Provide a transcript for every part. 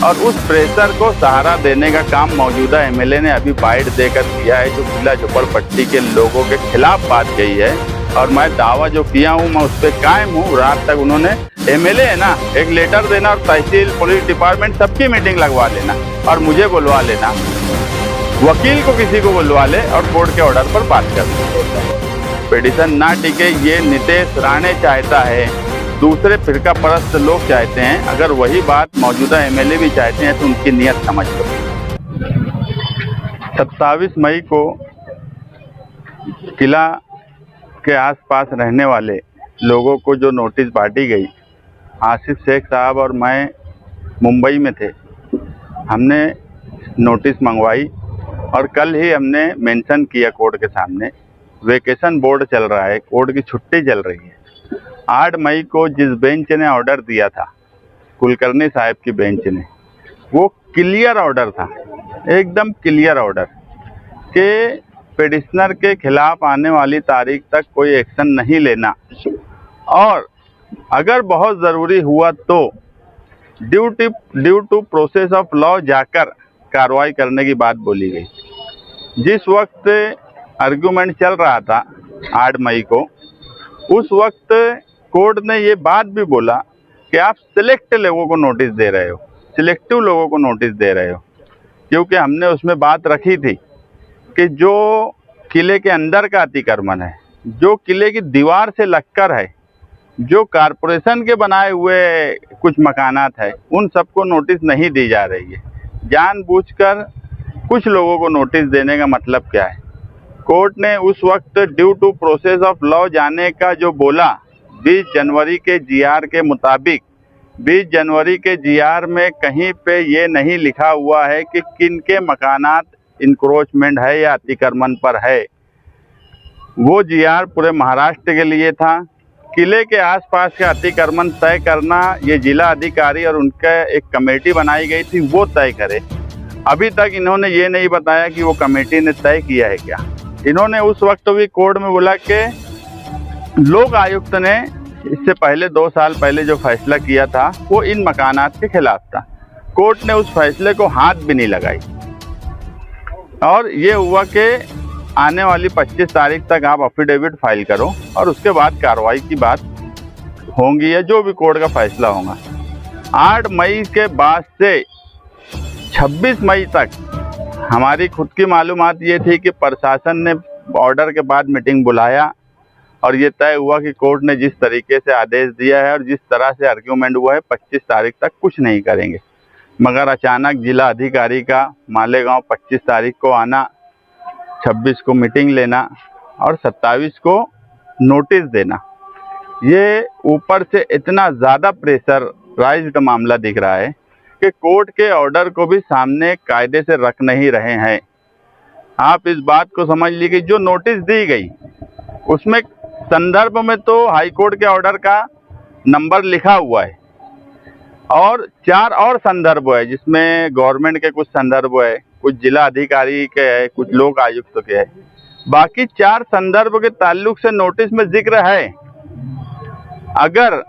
और उस प्रेशर को सहारा देने का काम मौजूदा एमएलए ने अभी बाइट देकर किया है, जो किला झोपड़पट्टी के लोगों के खिलाफ बात कही है। और मैं दावा जो किया हूँ मैं उस पर कायम हूँ। रात तक उन्होंने, एमएलए है ना, एक लेटर देना और तहसील पुलिस डिपार्टमेंट सबकी मीटिंग लगवा लेना और मुझे बुलवा लेना, वकील को किसी को बुलवा ले और कोर्ट के ऑर्डर पर बात कर ले। पिटीशन ना टिके ये नीतीश राणे चाहता है, दूसरे फिरका परस्त लोग चाहते हैं। अगर वही बात मौजूदा एमएलए भी चाहते हैं तो उनकी नीयत समझ लो। 27 मई को किला के आसपास रहने वाले लोगों को जो नोटिस बांटी गई, आसिफ शेख साहब और मैं मुंबई में थे, हमने नोटिस मंगवाई और कल ही हमने मेंशन किया कोर्ट के सामने। वेकेशन बोर्ड चल रहा है, कोर्ट की छुट्टी चल रही है। 8 मई को जिस बेंच ने ऑर्डर दिया था, कुलकर्णी साहब की बेंच ने, वो क्लियर ऑर्डर था, एकदम क्लियर ऑर्डर कि पिटिशनर के खिलाफ आने वाली तारीख तक कोई एक्शन नहीं लेना और अगर बहुत ज़रूरी हुआ तो due to process of law जाकर कार्रवाई करने की बात बोली गई। जिस वक्त आर्गूमेंट चल रहा था 8 मई को, उस वक्त कोर्ट ने ये बात भी बोला कि आप सिलेक्ट लोगों को नोटिस दे रहे हो, सिलेक्टिव लोगों को नोटिस दे रहे हो, क्योंकि हमने उसमें बात रखी थी कि जो किले के अंदर का अतिक्रमण है, जो किले की दीवार से लगकर है, जो कारपोरेशन के बनाए हुए कुछ मकानात है, उन सबको नोटिस नहीं दी जा रही है। जानबूझकर कुछ लोगों को नोटिस देने का मतलब क्या है? कोर्ट ने उस वक्त due to process of law जाने का जो बोला, 20 जनवरी के जीआर के मुताबिक, 20 जनवरी के जीआर में कहीं पे ये नहीं लिखा हुआ है कि किन के मकानात इंक्रोचमेंट है या अतिक्रमण पर है। वो जीआर पूरे महाराष्ट्र के लिए था। किले के आसपास का अतिक्रमण तय करना ये जिला अधिकारी और उनका एक कमेटी बनाई गई थी, वो तय करे। अभी तक इन्होंने ये नहीं बताया कि वो कमेटी ने तय किया है क्या। इन्होंने उस वक्त भी कोर्ट में बोला कि लोक आयुक्त ने इससे पहले 2 साल पहले जो फैसला किया था वो इन मकानात के खिलाफ था। कोर्ट ने उस फैसले को हाथ भी नहीं लगाई और ये हुआ कि आने वाली 25 तारीख तक आप अफिडेविट फाइल करो और उसके बाद कार्रवाई की बात होंगी या जो भी कोर्ट का फैसला होगा। 8 मई के बाद से 26 मई तक हमारी खुद की मालूमात ये थी कि प्रशासन ने ऑर्डर के बाद मीटिंग बुलाया और ये तय हुआ कि कोर्ट ने जिस तरीके से आदेश दिया है और जिस तरह से आर्ग्यूमेंट हुआ है 25 तारीख तक कुछ नहीं करेंगे। मगर अचानक जिला अधिकारी का मालेगांव 25 तारीख को आना, 26 को मीटिंग लेना और 27 को नोटिस देना, ये ऊपर से इतना ज़्यादा प्रेशराइज्ड मामला दिख रहा है कि कोर्ट के ऑर्डर को भी सामने कायदे से रख नहीं रहे हैं। आप इस बात को समझ लीजिए कि जो नोटिस दी गई उसमें संदर्भ में तो हाई कोर्ट के ऑर्डर का नंबर लिखा हुआ है और 4 और संदर्भ है, जिसमें गवर्नमेंट के कुछ संदर्भ है, कुछ जिला अधिकारी के है, कुछ लोक आयुक्त के है। बाकी 4 संदर्भ के ताल्लुक से नोटिस में जिक्र है। अगर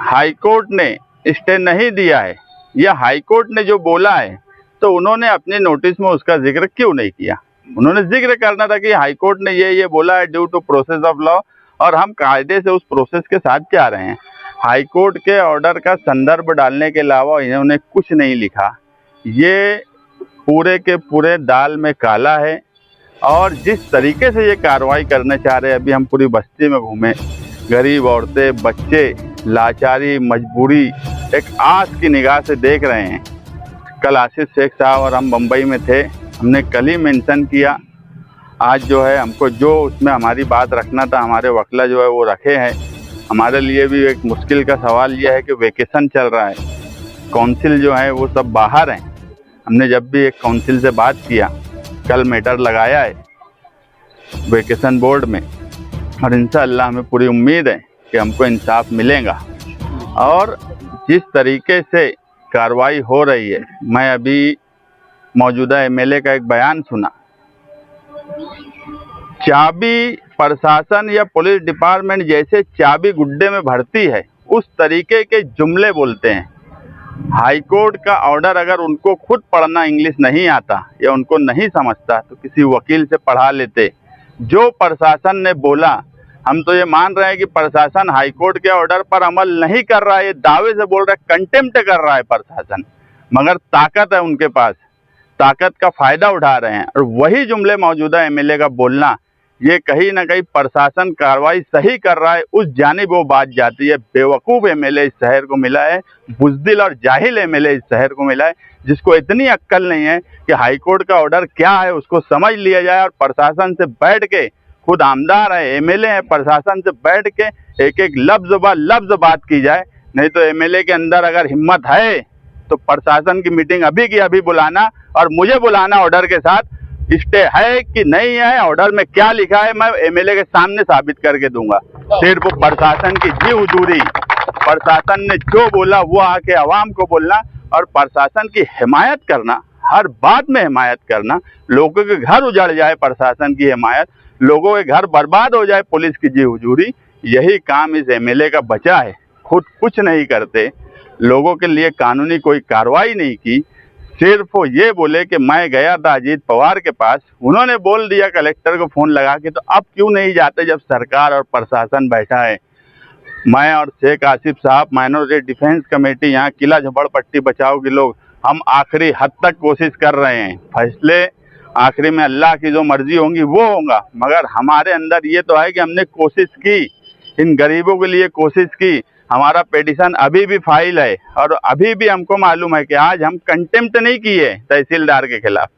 हाई कोर्ट ने स्टे नहीं दिया है या हाई कोर्ट ने जो बोला है तो उन्होंने अपने नोटिस में उसका जिक्र क्यों नहीं किया? उन्होंने जिक्र करना था कि हाई कोर्ट ने ये बोला है due to process of law और हम कायदे से उस प्रोसेस के साथ जा रहे हैं। हाई कोर्ट के ऑर्डर का संदर्भ डालने के अलावा इन्होंने कुछ नहीं लिखा। ये पूरे के पूरे दाल में काला है और जिस तरीके से ये कार्रवाई करना चाह रहे हैं, अभी हम पूरी बस्ती में घूमे, गरीब औरतें, बच्चे लाचारी, मजबूरी एक आस की निगाह से देख रहे हैं। कल आसिफ शेख साहब और हम मुंबई में थे, हमने कल ही मेंशन किया। आज जो है हमको जो उसमें हमारी बात रखना था, हमारे वकील जो है वो रखे हैं। हमारे लिए भी एक मुश्किल का सवाल यह है कि वेकेशन चल रहा है, काउंसिल जो है वो सब बाहर हैं। हमने जब भी एक काउंसिल से बात किया, कल मैटर लगाया है वेकेशन बोर्ड में और इंशाअल्लाह हमें पूरी उम्मीद है कि हमको इंसाफ मिलेगा। और जिस तरीके से कार्रवाई हो रही है, मैं अभी मौजूदा एमएलए का एक बयान सुना, चाबी प्रशासन या पुलिस डिपार्टमेंट जैसे चाबी गुड्डे में भरती है उस तरीके के जुमले बोलते हैं हाई कोर्ट का ऑर्डर अगर उनको खुद पढ़ना इंग्लिश नहीं आता या उनको नहीं समझता तो किसी वकील से पढ़ा लेते। जो प्रशासन ने बोला, हम तो ये मान रहे हैं कि प्रशासन हाई कोर्ट के ऑर्डर पर अमल नहीं कर रहा है, ये दावे से बोल रहा है, कंटेम्प्ट कर रहा है प्रशासन, मगर ताकत है उनके पास, ताकत का फायदा उठा रहे हैं। और वही जुमले मौजूदा एमएलए का बोलना, ये कहीं ना कहीं प्रशासन कार्रवाई सही कर रहा है उस जानिब वो बात जाती है। बेवकूफ़ एमएलए इस शहर को मिला है, बुज़दिल और जाहिल एमएलए इस शहर को मिला है, जिसको इतनी अक्ल नहीं है कि हाई कोर्ट का ऑर्डर क्या है उसको समझ लिया जाए और प्रशासन से बैठ के, खुद आमदार है, एमएलए है, प्रशासन से बैठ के एक एक लफ्ज़ ब लफ्ज़ बात की जाए। नहीं तो एमएलए के अंदर अगर हिम्मत है तो प्रशासन की मीटिंग अभी की अभी बुलाना और मुझे बुलाना ऑर्डर के साथ। स्टे है कि नहीं है, ऑर्डर में क्या लिखा है मैं एमएलए के सामने साबित करके दूंगा। सिर्फ प्रशासन की जी हुजूरी, प्रशासन ने जो बोला वो आके आवाम को बोलना और प्रशासन की हिमायत करना, हर बात में हिमायत करना। लोगों के घर उजड़ जाए प्रशासन की हिमायत, लोगों के घर बर्बाद हो जाए पुलिस की जी हुजूरी, यही काम इस एमएलए का बचा है। खुद कुछ नहीं करते, लोगों के लिए कानूनी कोई कार्रवाई नहीं की, सिर्फ वो ये बोले कि मैं गया था अजीत पवार के पास, उन्होंने बोल दिया कलेक्टर को फ़ोन लगा के, तो अब क्यों नहीं जाते जब सरकार और प्रशासन बैठा है। मैं और शेख आसिफ साहब, माइनॉरिटी डिफेंस कमेटी, यहाँ किला झोपड़पट्टी बचाओ के लोग, हम आखिरी हद तक कोशिश कर रहे हैं। फैसले आखिरी में अल्लाह की जो मर्जी होंगी वो होगा, मगर हमारे अंदर ये तो है कि हमने कोशिश की, इन गरीबों के लिए कोशिश की। हमारा पिटीशन अभी भी फाइल है और अभी भी हमको मालूम है कि आज हम कंटेम्प्ट नहीं किए तहसीलदार के खिलाफ,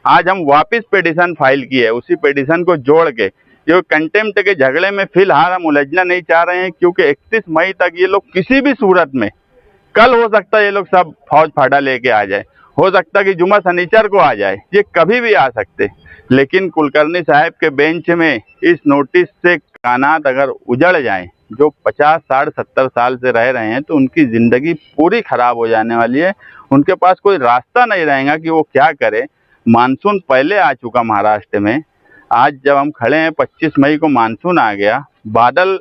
आज हम वापस पिटीशन फाइल किए, उसी पिटीशन को जोड़ के। जो कंटेम्प्ट के झगड़े में फिलहाल हम उलझना नहीं चाह रहे हैं, क्योंकि 31 मई तक ये लोग किसी भी सूरत में, कल हो सकता है ये लोग सब फौज फाड़ा लेके आ जाए, हो सकता है कि जुमा शनिचर को आ जाए, ये कभी भी आ सकते। लेकिन कुलकर्णी साहब के बेंच में इस नोटिस से कानात अगर उजड़ जाएं, जो 50, 60, 70 साल से रह रहे हैं, तो उनकी ज़िंदगी पूरी ख़राब हो जाने वाली है। उनके पास कोई रास्ता नहीं रहेगा कि वो क्या करे। मानसून पहले आ चुका महाराष्ट्र में, आज जब हम खड़े हैं 25 मई को मानसून आ गया, बादल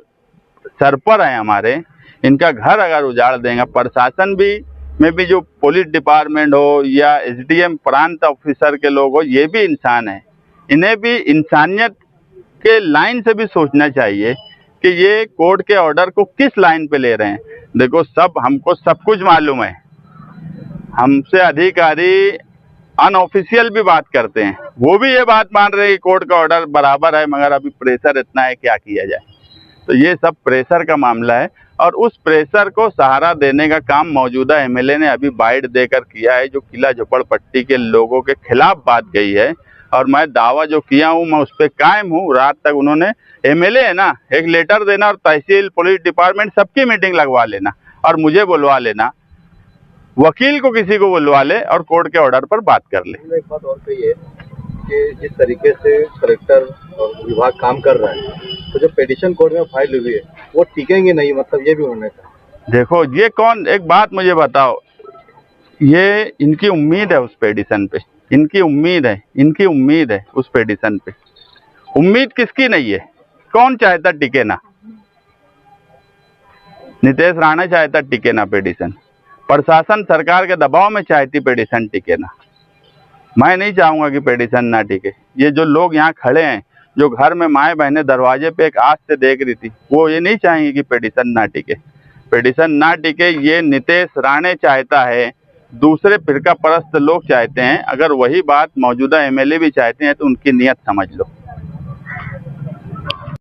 सर पर है हमारे, इनका घर अगर उजाड़ देंगे, प्रशासन भी में भी जो पुलिस डिपार्टमेंट हो या एसडीएम प्रांत ऑफिसर के लोग हो, ये भी इंसान है, इन्हें भी इंसानियत के लाइन से भी सोचना चाहिए कि ये कोर्ट के ऑर्डर को किस लाइन पे ले रहे हैं। देखो, हमको सब कुछ मालूम है, हमसे अधिकारी अनऑफिशियल भी बात करते हैं, वो भी ये बात मान रहे हैं कि कोर्ट का ऑर्डर बराबर है, मगर अभी प्रेशर इतना है, क्या किया जाए। तो ये सब प्रेशर का मामला है और उस प्रेशर को सहारा देने का काम मौजूदा एमएलए ने अभी बाइट देकर किया है, जो किला झोपड़पट्टी के लोगों के खिलाफ बात गई है। और मैं दावा जो किया हूँ मैं उस पर कायम हूँ। रात तक उन्होंने, एमएलए है ना, एक लेटर देना और तहसील, पुलिस डिपार्टमेंट सबकी मीटिंग लगवा लेना और मुझे बुलवा लेना, वकील को किसी को बुलवा ले और कोर्ट के ऑर्डर पर बात कर ले। एक बात और कही है कि जिस तरीके से कलेक्टर और विभाग काम कर रहा है, तो जो पिटीशन कोर्ट में फाइल हुई है वो टिकेंगे नहीं, मतलब ये भी उन्होंने कहा। देखो, ये कौन, एक बात मुझे बताओ, ये इनकी उम्मीद है उस पिटीशन पे, इनकी उम्मीद है उस पिटीशन पे। उम्मीद किसकी नहीं है? कौन चाहता टिके ना? नितेश राणे चाहता टिके ना पिटीशन, प्रशासन सरकार के दबाव में चाहती पिटीशन टिके ना। मैं नहीं चाहूंगा कि पिटीशन ना टिके। ये जो लोग यहाँ खड़े हैं, जो घर में माएँ बहनें दरवाजे पे एक आस से देख रही थी, वो ये नहीं चाहेंगे कि पिटीशन ना टिके। पिटीशन ना टिके ये नितेश राणे चाहता है, दूसरे फिरका परस्त लोग चाहते हैं। अगर वही बात मौजूदा एमएलए भी चाहते हैं तो उनकी नीयत समझ लो।